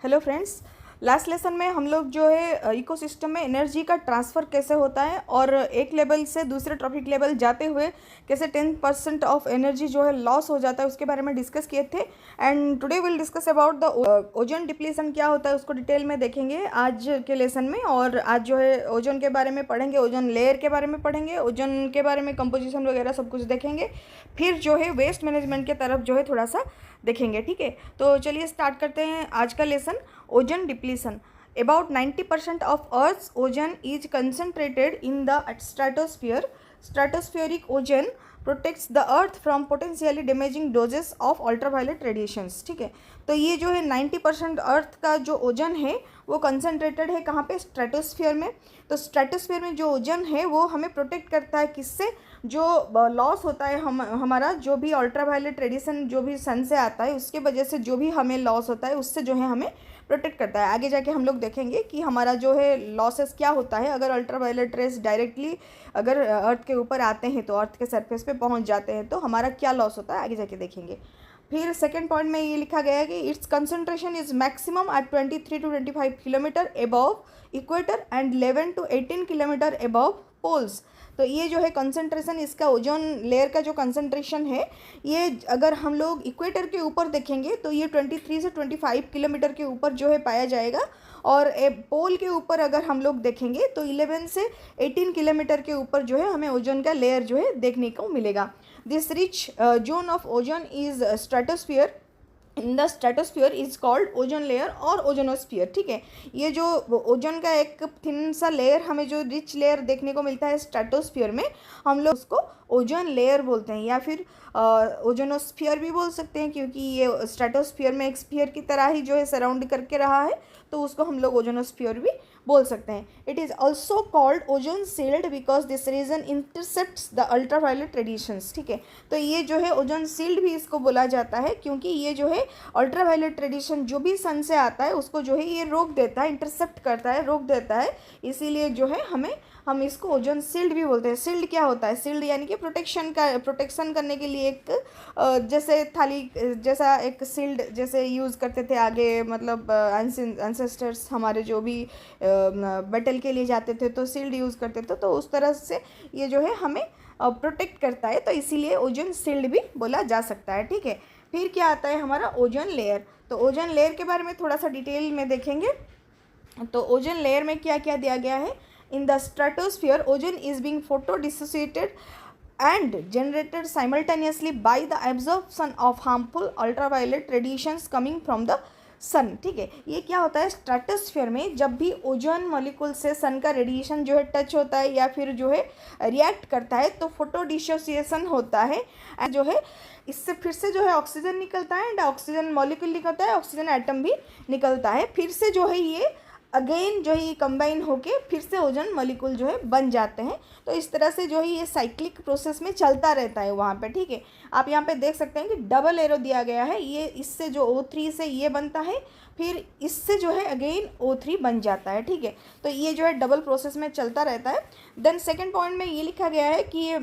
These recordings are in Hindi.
हेलो फ्रेंड्स, लास्ट लेसन में हम लोग जो है इकोसिस्टम में एनर्जी का ट्रांसफ़र कैसे होता है और एक लेवल से दूसरे ट्रॉपिक लेवल जाते हुए कैसे 10% ऑफ एनर्जी जो है लॉस हो जाता है उसके बारे में डिस्कस किए थे। And today will discuss about the ozone depletion क्या होता है, उसको डिटेल में देखेंगे आज के लेसन में। और आज जो है ओजोन के बारे में पढ़ेंगे, ओजोन लेयर के बारे में पढ़ेंगे, ओजोन के बारे में कंपोजिशन वगैरह सब कुछ देखेंगे। फिर जो है वेस्ट मैनेजमेंट के तरफ जो है थोड़ा सा देखेंगे। ठीक है, तो चलिए स्टार्ट करते हैं आज का lesson. Ozone depletion. About 90% of Earth's ozone is concentrated in the stratosphere. Stratospheric ozone protects the Earth from potentially damaging doses of ultraviolet radiations. ठीक है, तो ये जो है 90% अर्थ का जो ओजन है वो कंसनट्रेटेड है कहाँ पे? स्ट्रेटोस्फीयर में। तो स्ट्रेटोस्फीयर में जो ओजन है वो हमें प्रोटेक्ट करता है किससे? जो लॉस होता है हमारा जो भी अल्ट्रावायलेट रेडिएशन जो भी सन से आता है उसके वजह से जो भी हमें लॉस होता है उससे जो है हमें प्रोटेक्ट करता है। आगे जाके हम लोग देखेंगे कि हमारा जो है लॉसेस क्या होता है अगर अल्ट्रावायलेट रेस डायरेक्टली अगर अर्थ के ऊपर आते हैं तो अर्थ के सरफेस पे पहुंच जाते हैं तो हमारा क्या लॉस होता है, आगे जाके देखेंगे। फिर सेकेंड पॉइंट में ये लिखा गया है कि it's concentration is maximum at 23 to 25 kilometre above equator and 11 to 18 kilometre above poles. तो ये जो है कंसंट्रेशन, इसका ओजोन लेयर का जो कंसंट्रेशन है ये अगर हम लोग इक्वेटर के ऊपर देखेंगे तो ये 23 से 25 किलोमीटर के ऊपर जो है पाया जाएगा। और पोल के ऊपर अगर हम लोग देखेंगे तो 11 से 18 किलोमीटर के ऊपर जो है हमें ओजोन का लेयर जो है देखने को मिलेगा। This rich zone of ozone is stratosphere in the stratosphere is called ozone layer और ओजोनोस्फीयर। ठीक है, ये जो ओजोन का एक थिन सा लेयर हमें जो रिच लेयर देखने को मिलता है स्ट्रेटोस्फीयर में, हम लोग उसको ओजोन लेयर बोलते हैं या फिर ओजोनोस्फीयर भी बोल सकते हैं, क्योंकि ये स्ट्रेटोस्फीयर में एक स्फीयर की तरह ही जो है सराउंड करके रहा है तो उसको हम लोग ओजोनोस्फीयर भी बोल सकते हैं। It is also called ozone shield because this region intercepts the ultraviolet radiations. ठीक है, तो ये जो है ओजोन सील्ड भी इसको बोला जाता है क्योंकि ये जो है अल्ट्रावायलेट रेडिएशन जो भी सन से आता है उसको जो है ये रोक देता है, इंटरसेप्ट करता है, रोक देता है। इसीलिए जो है हम इसको ओजोन सील्ड भी बोलते हैं। सील्ड क्या होता है? सील्ड यानी कि प्रोटेक्शन करने के लिए एक जैसे थाली जैसा एक सील्ड जैसे यूज़ करते थे आगे, मतलब एंसेस्टर्स हमारे जो भी बैटल के लिए जाते थे तो सील्ड यूज़ करते थे, तो उस तरह से ये जो है हमें प्रोटेक्ट करता है, तो इसीलिए ओजोन सील्ड भी बोला जा सकता है। ठीक है, फिर क्या आता है हमारा ओजोन लेयर। तो ओजोन लेयर के बारे में थोड़ा सा डिटेल में देखेंगे। तो ओजोन लेयर में क्या क्या दिया गया है? इन the stratosphere ozone is being photo dissociated and generated simultaneously by the absorption of harmful ultraviolet radiations coming from the सन। ठीक है, ये क्या होता है? स्ट्रेटोस्फीयर में जब भी ओजोन मॉलिक्यूल से सन का रेडिएशन जो है टच होता है या फिर जो है रिएक्ट करता है तो फोटो डिसोसिएशन होता है, जो है इससे फिर से जो है ऑक्सीजन निकलता है एंड ऑक्सीजन मॉलिक्यूल निकलता है, ऑक्सीजन एटम भी निकलता है। फिर से जो है ये अगेन जो है ये कंबाइन होके फिर से ओजोन मॉलिक्यूल जो है बन जाते हैं। तो इस तरह से जो है ये साइक्लिक प्रोसेस में चलता रहता है वहाँ पे। ठीक है, आप यहाँ पे देख सकते हैं कि डबल एरो दिया गया है, ये इससे जो O3 से ये बनता है फिर इससे जो है अगेन O3 बन जाता है। ठीक है, तो ये जो है डबल प्रोसेस में चलता रहता है। देन सेकेंड पॉइंट में ये लिखा गया है कि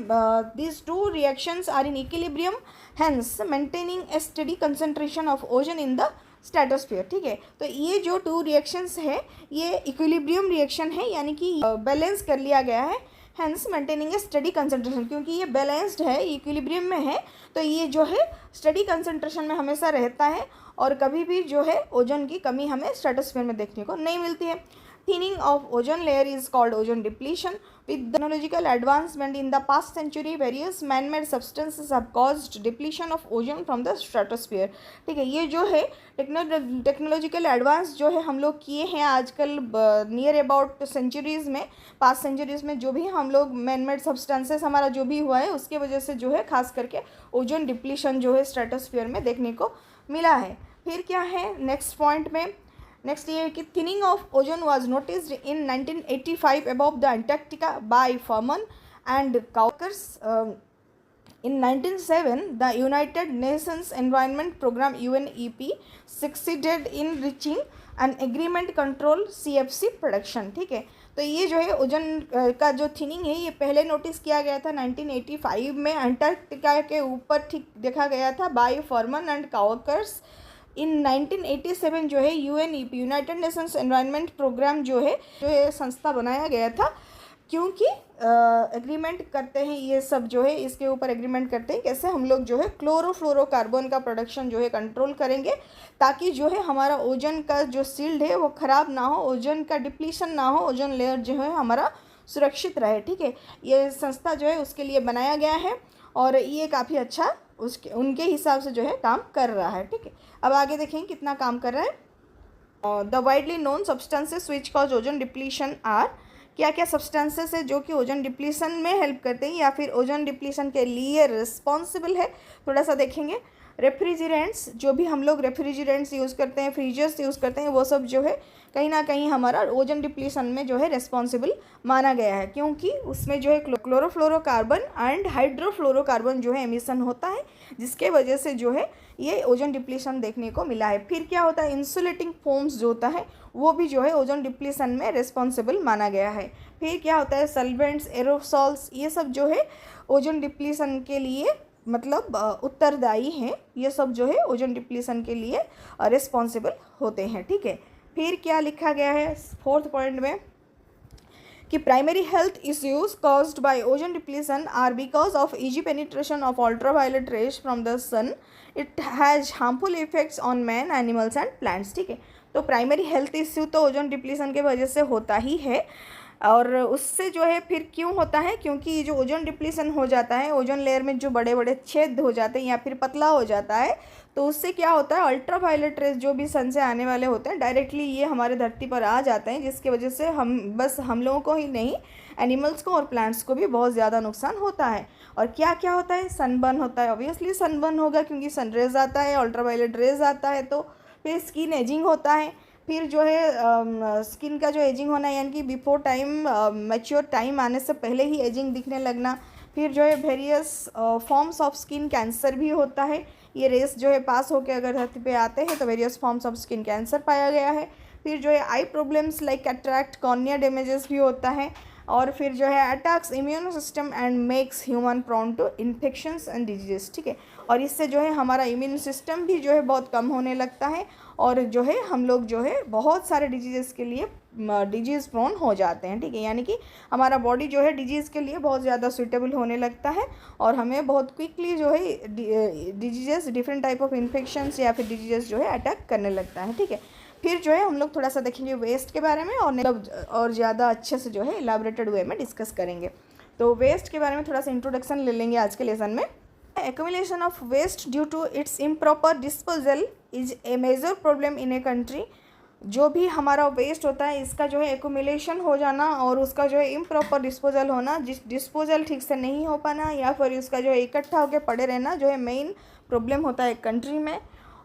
this two reactions are in equilibrium hence maintaining a steady concentration of ozone in the stratosphere. ठीक है, तो ये जो टू रिएक्शंस है ये इक्विलिब्रियम रिएक्शन है, यानी कि बैलेंस कर लिया गया है। Hence maintaining a steady concentration, क्योंकि ये बैलेंस्ड है, इक्विलिब्रियम में है, तो ये जो है स्टडी कंसंट्रेशन में हमेशा रहता है और कभी भी जो है ओजोन की कमी हमें स्ट्रेटोस्फीयर में देखने को नहीं मिलती है। Thinning of ozone layer is called ozone depletion. With technological advancement in the past century, various man-made substances have caused depletion of ozone from the stratosphere. ठीक है, ये जो है टेक्नोलॉजिकल एडवांस जो है हम लोग किए हैं आजकल नियर अबाउट सेंचुरीज़ में, पास्ट सेंचुरीज़ में जो भी हम लोग मैन-मेड सब्सटेंसेस हमारा जो भी हुआ है उसके वजह से जो है खास करके ओजोन डिप्लीशन जो है स्ट्रेटोस्फीयर में देखने को मिला है। फिर क्या है नेक्स्ट पॉइंट में? नेक्स्ट ये है कि thinning of ozone was noticed in 1985 above the Antarctica by Farman and Kaukers. In 1907, the United Nations Environment Program UNEP succeeded in reaching an agreement control CFC production. ठीक है, तो ये जो है ओजोन का जो थिनिंग है ये पहले नोटिस किया गया था 1985 में अंटार्कटिका के ऊपर, ठीक देखा गया था बाय फर्मन एंड काउकर्स इन 1987 जो है UNEP, United Nations Environment Programme जो है संस्था बनाया गया था, क्योंकि एग्रीमेंट करते हैं ये सब जो है, इसके ऊपर एग्रीमेंट करते हैं कैसे हम लोग जो है क्लोरोफ्लोरोकार्बन का प्रोडक्शन जो है कंट्रोल करेंगे, ताकि जो है हमारा ओजोन का जो शील्ड है वो ख़राब ना हो, ओजोन का डिप्लीशन ना हो, ओजोन लेयर जो है हमारा सुरक्षित रहे। ठीक है, ये संस्था जो है उसके लिए बनाया गया है और ये काफ़ी अच्छा उनके हिसाब से जो है काम कर रहा है। ठीक है, अब आगे देखेंगे कितना काम कर रहा है। The widely known substances which cause ozone depletion are, क्या क्या सब्सटेंसेस है जो कि ओजोन डिप्लीशन में हेल्प करते हैं या फिर ओजोन डिप्लीशन के लिए रिस्पॉन्सिबल है, थोड़ा सा देखेंगे। रेफ्रिजरेंट्स, जो भी हम लोग रेफ्रिजरेंट्स यूज़ करते हैं, फ्रीजर्स यूज़ करते हैं, वो सब जो है कहीं ना कहीं हमारा ओजोन डिप्लीशन में जो है रिस्पॉन्सिबल माना गया है, क्योंकि उसमें जो है क्लोरोफ्लोरोकार्बन एंड हाइड्रोफ्लोरोकार्बन जो है एमिशन होता है, जिसके वजह से जो है ये ओजोन डिप्लीशन देखने को मिला है। फिर क्या होता है, इंसुलेटिंग फोम्स जो होता है वो भी जो है ओजोन डिप्लीशन में रिस्पॉन्सिबल माना गया है। फिर क्या होता है, सल्वेंट्स, एरोसॉल्स, ये सब जो है ओजोन डिप्लीशन के लिए मतलब उत्तरदायी हैं, ये सब जो है ओजोन डिप्लीशन के लिए रिस्पॉन्सिबल होते हैं। ठीक है, फिर क्या लिखा गया है 4th पॉइंट में कि primary health issues caused by ozone depletion are because of easy penetration of ultraviolet rays from the sun, it has harmful effects on man, animals and plants. ठीक है, तो प्राइमरी हेल्थ इश्यू तो ओजोन डिप्लीशन के वजह से होता ही है, और उससे जो है फिर क्यों होता है, क्योंकि जो ओजोन डिप्लीशन हो जाता है, ओजोन लेयर में जो बड़े बड़े छेद हो जाते हैं या फिर पतला हो जाता है, तो उससे क्या होता है, अल्ट्रावायलेट रेज जो भी सन से आने वाले होते हैं डायरेक्टली ये हमारे धरती पर आ जाते हैं, जिसकी वजह से हम लोगों को ही नहीं, एनिमल्स को और प्लांट्स को भी बहुत ज़्यादा नुकसान होता है। और क्या क्या होता है, सनबर्न होता है, ऑब्वियसली सनबर्न होगा क्योंकि सन रेज आता है, अल्ट्रावायलेट रेज आता है, तो फिर स्किन एजिंग होता है। फिर जो है स्किन का जो एजिंग होना, यानी कि बिफोर टाइम मैच्योर टाइम आने से पहले ही एजिंग दिखने लगना। फिर जो है various forms of skin cancer भी होता है, ये रेस जो है पास होकर अगर धरती पे आते हैं तो various forms of skin cancer पाया गया है। फिर जो है eye problems like cataract, cornea damages भी होता है। और फिर जो है attacks immune system and makes human prone to infections and diseases. ठीक है, और इससे जो है हमारा इम्यून सिस्टम भी जो है बहुत कम होने लगता है, और जो है हम लोग जो है बहुत सारे डिजीज़ के लिए डिजीज़ प्रोन हो जाते हैं। ठीक है, यानी कि हमारा बॉडी जो है डिजीज़ के लिए बहुत ज़्यादा सूटेबल होने लगता है, और हमें बहुत क्विकली जो है disease, different type of infections या फिर डिजीज़ जो है अटैक करने लगता है। ठीक है, फिर जो है हम लोग थोड़ा सा देखेंगे वेस्ट के बारे में, और ज़्यादा अच्छे से जो है इलाबरेटेड वे में डिस्कस करेंगे। तो वेस्ट के बारे में थोड़ा सा इंट्रोडक्शन ले लेंगे आज के लेसन में। Accumulation of waste due to its improper disposal is a major problem in a country। जो भी हमारा वेस्ट होता है इसका जो है एक्यूमुलेशन हो जाना और उसका जो है इम्प्रॉपर डिस्पोजल होना, डिस्पोजल ठीक से नहीं हो पाना या फिर उसका जो है इकट्ठा होकर पड़े रहना, जो है मेन प्रॉब्लम होता है कंट्री में।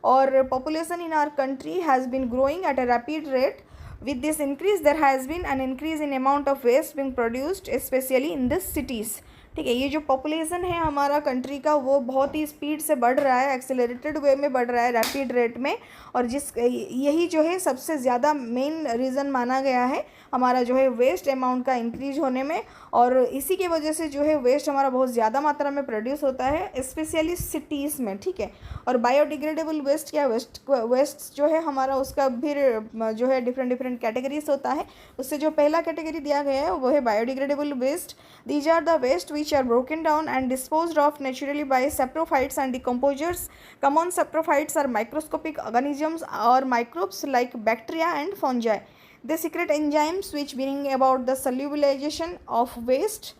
और population in our country has been growing at a rapid rate. With this increase, there has been an increase in amount of waste being produced, especially in the cities। ठीक है, ये जो पॉपुलेशन है हमारा कंट्री का वो बहुत ही स्पीड से बढ़ रहा है, एक्सेलरेटेड वे में बढ़ रहा है, रैपिड रेट में, और यही जो है सबसे ज़्यादा मेन रीज़न माना गया है हमारा जो है वेस्ट अमाउंट का इंक्रीज होने में। और इसी की वजह से जो है वेस्ट हमारा बहुत ज़्यादा मात्रा में प्रोड्यूस होता है, स्पेशली सिटीज़ में। ठीक है, और बायोडिग्रेडेबल वेस्ट क्या, वेस्ट जो है हमारा उसका फिर जो है डिफरेंट कैटेगरीज होता है। उससे जो पहला कैटेगरी दिया गया है वो है biodegradable waste. These are the waste which are broken down and disposed of naturally by saprophytes and decomposers। Common saprophytes are microscopic organisms or microbes like bacteria and fungi। They secrete enzymes which bring about the solubilization of waste।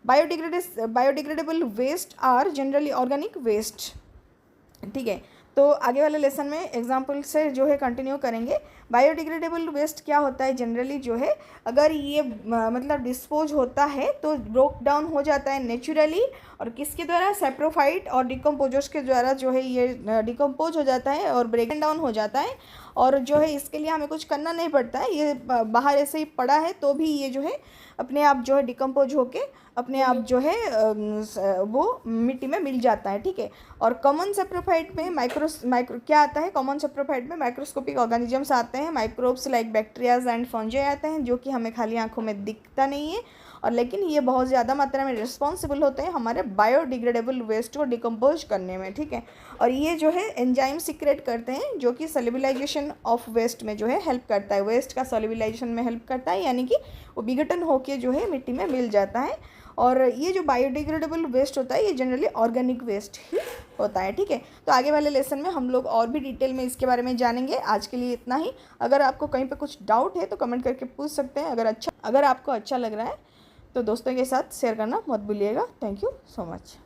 Biodegradable waste are generally organic waste। ठीक है, तो आगे वाले लेसन में एग्जाम्पल से जो है कंटिन्यू करेंगे। बायोडिग्रेडेबल वेस्ट क्या होता है, जनरली जो है अगर ये मतलब डिस्पोज होता है तो ब्रोक डाउन हो जाता है नेचुरली, और किसके द्वारा, सेप्रोफाइट और डिकम्पोजर्स के द्वारा जो है ये डिकम्पोज हो जाता है और ब्रेक डाउन हो जाता है। और जो है इसके लिए हमें कुछ करना नहीं पड़ता है, ये बाहर ऐसे ही पड़ा है तो भी ये जो है अपने आप जो है डिकम्पोज होके अपने आप जो है वो मिट्टी में मिल जाता है। ठीक है, और कॉमन सेप्रोफाइट में माइक्रो क्या आता है, कॉमन सेप्रोफाइट में माइक्रोस्कोपिक ऑर्गेनिजम्स आते हैं, microbes like bacterias and fungi आते हैं, जो कि हमें खाली आंखों में दिखता नहीं है। और लेकिन ये बहुत ज़्यादा मात्रा में रिस्पॉन्सिबल होते हैं हमारे बायोडिग्रेडेबल वेस्ट को डिकम्पोज करने में, ठीक है। और ये जो है एंजाइम सीक्रेट करते हैं जो कि सॉल्युबलाइजेशन ऑफ वेस्ट में जो है हेल्प करता है, वेस्ट का सॉल्युबलाइजेशन में हेल्प करता है, यानी कि वो विघटन होकर जो है मिट्टी में मिल जाता है। और ये जो बायोडिग्रेडेबल वेस्ट होता है ये जनरली ऑर्गेनिक वेस्ट ही होता है, ठीक है। तो आगे वाले लेसन में हम लोग और भी डिटेल में इसके बारे में जानेंगे। आज के लिए इतना ही। अगर आपको कहीं पे कुछ डाउट है तो कमेंट करके पूछ सकते हैं। अगर आपको अच्छा लग रहा है तो दोस्तों के साथ शेयर करना मत भूलिएगा। Thank you so much.